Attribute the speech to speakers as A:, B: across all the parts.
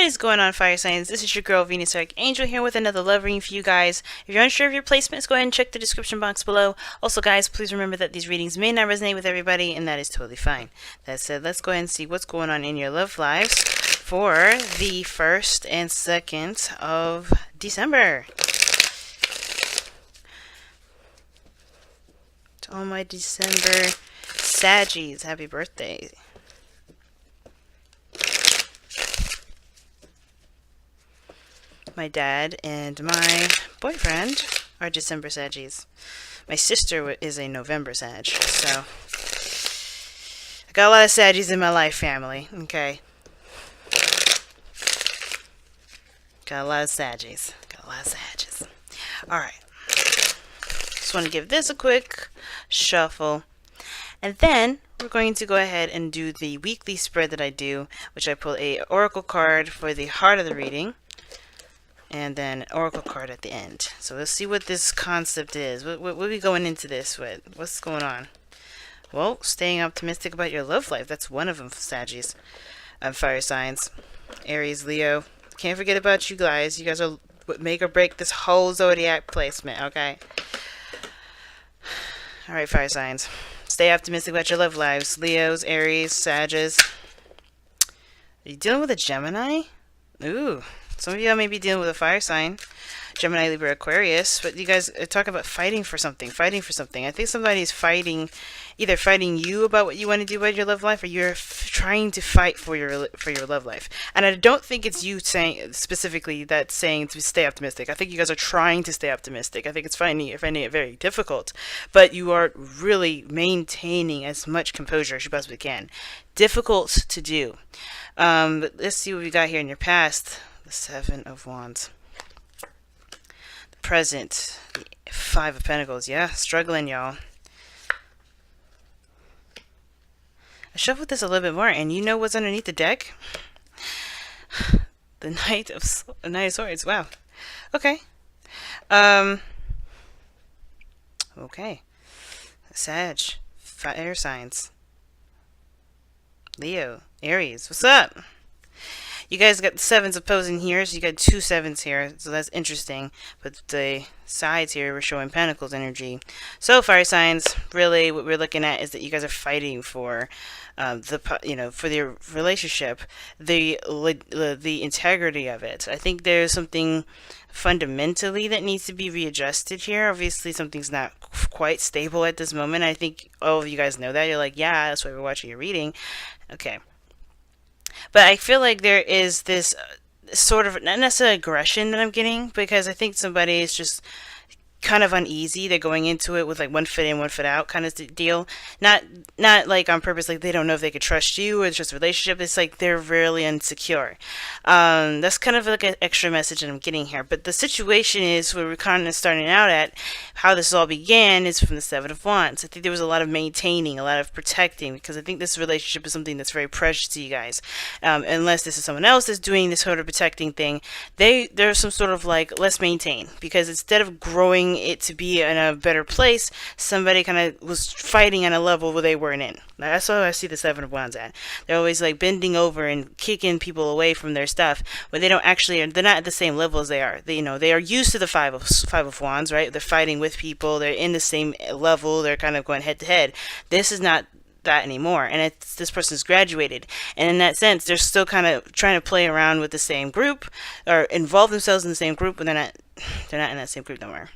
A: is going on, fire signs? This is your girl Venus Angel here with another love reading for you guys. If you're unsure of your placements, go ahead and check the description box below. Also guys, please remember that these readings may not resonate with everybody, and that is totally fine. That said, let's go ahead and see what's going on in your love lives for the 1st and 2nd of December. To all my December Saggies, happy birthday. My dad and my boyfriend are December Saggies. My sister is a November Sag, so I got a lot of Saggies in my life, family. Okay, got a lot of Saggies. All right. Just want to give this a quick shuffle, and then we're going to go ahead and do the weekly spread that I do, which I pull a oracle card for the heart of the reading, and then an oracle card at the end. So let's see what this concept is. What are we going into this with? What's going on? Well, staying optimistic about your love life. That's one of them, Saggies. Fire signs. Aries, Leo. Can't forget about you guys. You guys are what make or break this whole zodiac placement, okay? Alright, fire signs. Stay optimistic about your love lives. Leos, Aries, Sagittarius. Are you dealing with a Gemini? Ooh. Some of you may be dealing with a fire sign, Gemini, Libra, Aquarius, but you guys are talking about fighting for something. I think somebody's fighting, either fighting you about what you want to do about your love life, or you're trying to fight for your love life. And I don't think it's you saying specifically that's saying to stay optimistic. I think you guys are trying to stay optimistic. I think it's finding it very difficult, but you are really maintaining as much composure as you possibly can. Difficult to do. But let's see what we got here in your past. The 7 of Wands. The present. The 5 of Pentacles. Yeah, struggling, y'all. I shuffled this a little bit more, and you know what's underneath the deck? The Knight of Swords. Wow. Okay. Okay. Sag. Fire signs. Leo. Aries. What's up? You guys got the 7s opposing here, so you got 2 7s here, so that's interesting. But the sides here, we're showing Pentacles energy. So fire signs, really, what we're looking at is that you guys are fighting for for your relationship, the integrity of it. I think there's something fundamentally that needs to be readjusted here. Obviously, something's not quite stable at this moment. I think all of you guys know that. You're like, yeah, that's why we're watching your reading. Okay. But I feel like there is this sort of, not necessarily aggression that I'm getting, because I think somebody is just kind of uneasy. They're going into it with like one foot in, one foot out kind of deal. Not like on purpose, like they don't know if they could trust you or it's just a relationship. It's like they're really insecure. That's kind of like an extra message that I'm getting here. But the situation is where we're kind of starting out at how this all began is from the 7 of Wands. I think there was a lot of maintaining, a lot of protecting, because I think this relationship is something that's very precious to you guys. Unless this is someone else that's doing this sort of protecting thing, there's some sort of like, let's maintain, because instead of growing it to be in a better place, somebody kind of was fighting on a level where they weren't in. That's how I see the 7 of Wands at. They're always like bending over and kicking people away from their stuff, but they don't actually, they're not at the same level as they are. They are used to the 5 of Wands, right? They're fighting with people, they're in the same level, they're kind of going head to head. This is not that anymore, and this person's graduated, and in that sense they're still kind of trying to play around with the same group or involve themselves in the same group, but they're not in that same group no more.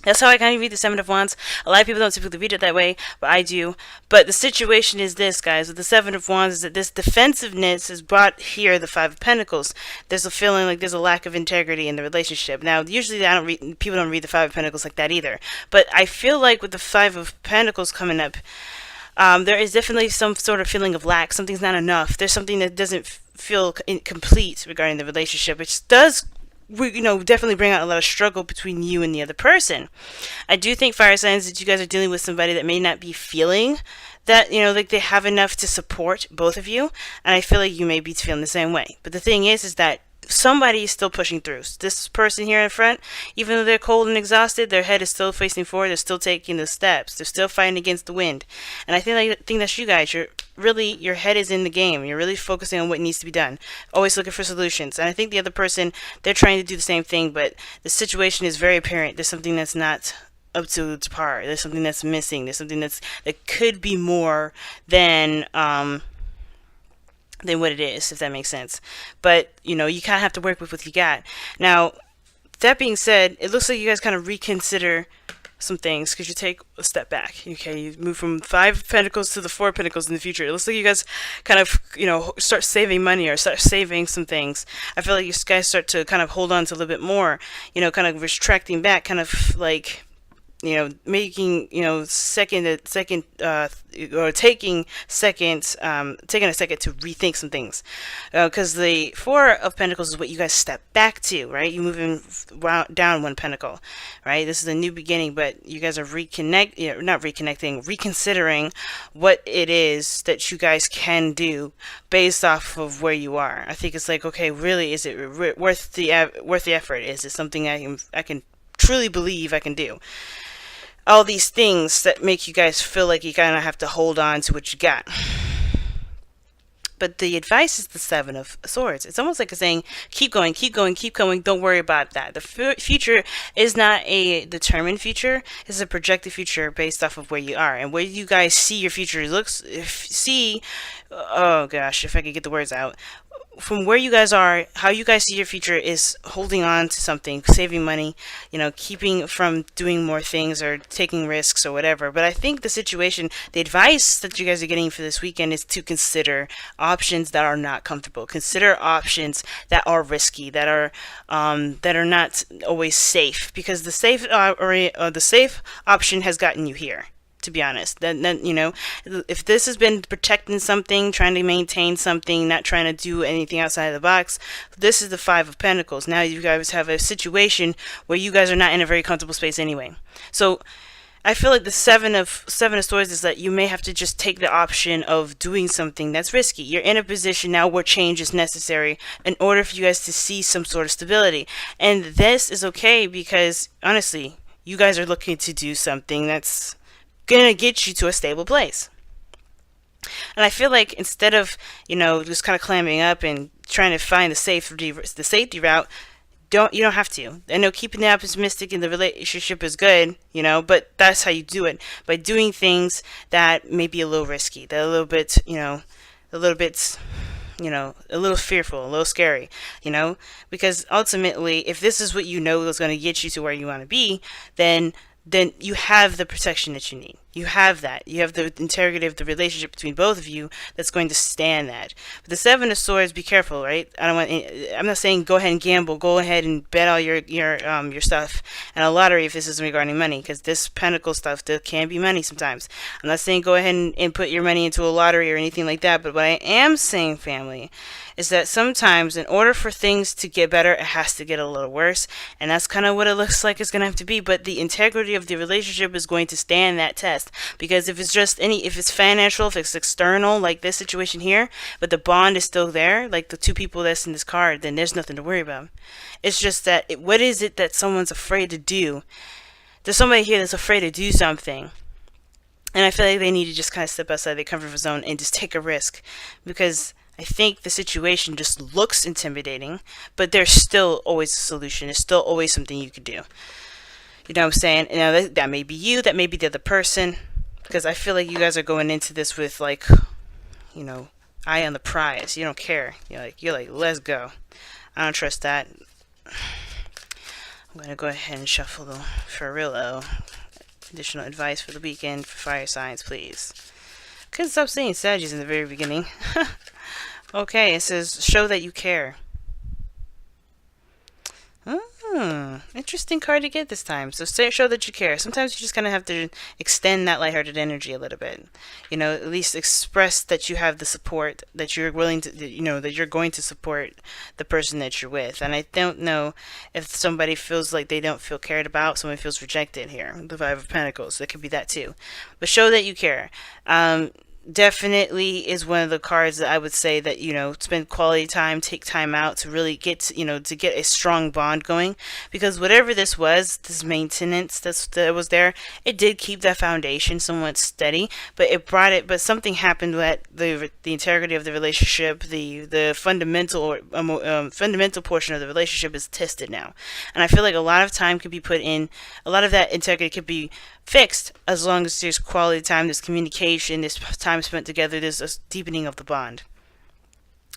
A: That's how I kind of read the 7 of Wands. A lot of people don't typically read it that way, but I do. But the situation is this, guys, with the 7 of Wands, is that this defensiveness is brought here, the 5 of Pentacles. There's a feeling like there's a lack of integrity in the relationship. Now, usually people don't read the 5 of Pentacles like that either. But I feel like with the 5 of Pentacles coming up, there is definitely some sort of feeling of lack. Something's not enough. There's something that doesn't feel complete regarding the relationship, which does definitely bring out a lot of struggle between you and the other person. I do think, fire signs, that you guys are dealing with somebody that may not be feeling that, like they have enough to support both of you, and I feel like you may be feeling the same way. But the thing is that somebody is still pushing through. This person here in front, even though they're cold and exhausted, their head is still facing forward. They're still taking the steps. They're still fighting against the wind. And I think that's you guys. Your head is in the game. You're really focusing on what needs to be done. Always looking for solutions. And I think the other person, they're trying to do the same thing, but the situation is very apparent. There's something that's not up to par. There's something that's missing. There's something that could be more than what it is, if that makes sense. But you kind of have to work with what you got. Now, that being said, it looks like you guys kind of reconsider some things because you take a step back. Okay, you move from 5 of Pentacles to the 4 of Pentacles in the future. It looks like you guys kind of start saving money or start saving some things. I feel like you guys start to kind of hold on to a little bit more. Kind of retracting back, kind of like making taking a second to rethink some things, because the 4 of Pentacles is what you guys step back to, right? You move in down 1 pentacle, right? This is a new beginning, but you guys are reconsidering what it is that you guys can do based off of where you are. I think it's like, okay, really, is it worth the effort? Is it something I can truly believe I can do? All these things that make you guys feel like you kind of have to hold on to what you got. But the advice is the 7 of Swords. It's almost like a saying, keep going, keep going, keep going. Don't worry about that. The future is not a determined future. It's a projected future based off of where you are. And where you guys see your future oh gosh, if I could get the words out. From where you guys are, how you guys see your future is holding on to something, saving money, keeping from doing more things or taking risks or whatever. But I think the advice that you guys are getting for this weekend is to consider options that are not comfortable. Consider options that are risky, that are not always safe, because the safe option has gotten you here. To be honest, then if this has been protecting something, trying to maintain something, not trying to do anything outside of the box, this is the 5 of Pentacles. Now you guys have a situation where you guys are not in a very comfortable space anyway. So I feel like the 7 of Swords is that you may have to just take the option of doing something that's risky. You're in a position now where change is necessary in order for you guys to see some sort of stability, and this is okay because honestly, you guys are looking to do something that's gonna get you to a stable place. And I feel like instead of just kind of clamming up and trying to find the safety route, you don't have to. I know keeping the optimistic in the relationship is good, but that's how you do it, by doing things that may be a little risky, that a little bit a little fearful, a little scary, because ultimately, if this is what is going to get you to where you want to be, then you have the protection that you need. You have that. You have the integrity of the relationship between both of you that's going to stand that. But the 7 of Swords, be careful, right? I'm not saying go ahead and gamble. Go ahead and bet all your stuff in a lottery if this is regarding money, because this Pentacle stuff, there can be money sometimes. I'm not saying go ahead and put your money into a lottery or anything like that. But what I am saying, family, is that sometimes in order for things to get better, it has to get a little worse, and that's kind of what it looks like it's going to have to be. But the integrity of the relationship is going to stand that test, because if it's financial, if it's external, like this situation here, but the bond is still there, like the 2 people that's in this card, then there's nothing to worry about. It's just that what is it that someone's afraid to do? There's somebody here that's afraid to do something, and I feel like they need to just kind of step outside their comfort zone and just take a risk, because I think the situation just looks intimidating, but there's still always a solution. There's still always something you could do. You know what I'm saying? That may be you, that may be the other person, because I feel like you guys are going into this with eye on the prize. You don't care. You're like, let's go. I don't trust that. I'm gonna go ahead and shuffle the for real additional advice for the weekend for fire signs, please. Couldn't stop saying Sagittarius in the very beginning. Okay, it says, show that you care. Interesting card to get this time. So show that you care. Sometimes you just kind of have to extend that lighthearted energy a little bit. At least express that you have the support, that you're willing to, that you're going to support the person that you're with. And I don't know if somebody feels like they don't feel cared about, someone feels rejected here. The 5 of Pentacles, that could be that too. But show that you care. definitely is one of the cards that I would say that, you know, spend quality time, take time out to really get to, you know, to get a strong bond going, because whatever this was, this maintenance that was there, it did keep that foundation somewhat steady, but it brought it, but something happened that the integrity of the relationship, the fundamental portion of the relationship is tested now. And I feel like a lot of time could be put in, a lot of that integrity could be fixed as long as there's quality time, there's communication, there's time spent together, there's a deepening of the bond.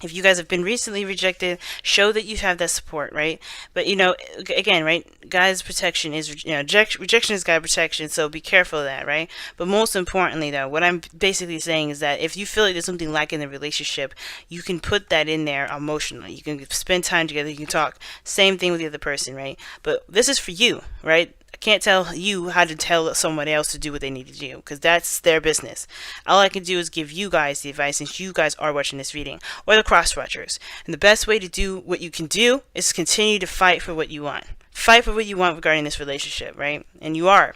A: If you guys have been recently rejected, show that you have that support, right? But, you know, again, right, guys, protection is, you know, rejection is guy protection, so be careful of that, right? But most importantly, though, what I'm basically saying is that if you feel like there's something lacking in the relationship, you can put that in there emotionally. You can spend time together, you can talk. Same thing with the other person, right? But this is for you, right? I can't tell you how to tell someone else to do what they need to do, because that's their business. All I can do is give you guys the advice, since you guys are watching this reading, or the cross-watchers. And the best way to do what you can do is continue to fight for what you want. Fight for what you want regarding this relationship, right? And you are.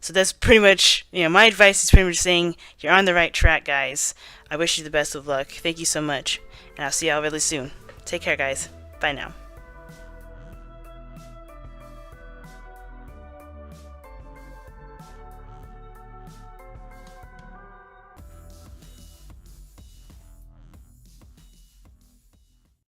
A: So that's pretty much, you know, my advice is pretty much saying you're on the right track, guys. I wish you the best of luck. Thank you so much. And I'll see y'all really soon. Take care, guys. Bye now.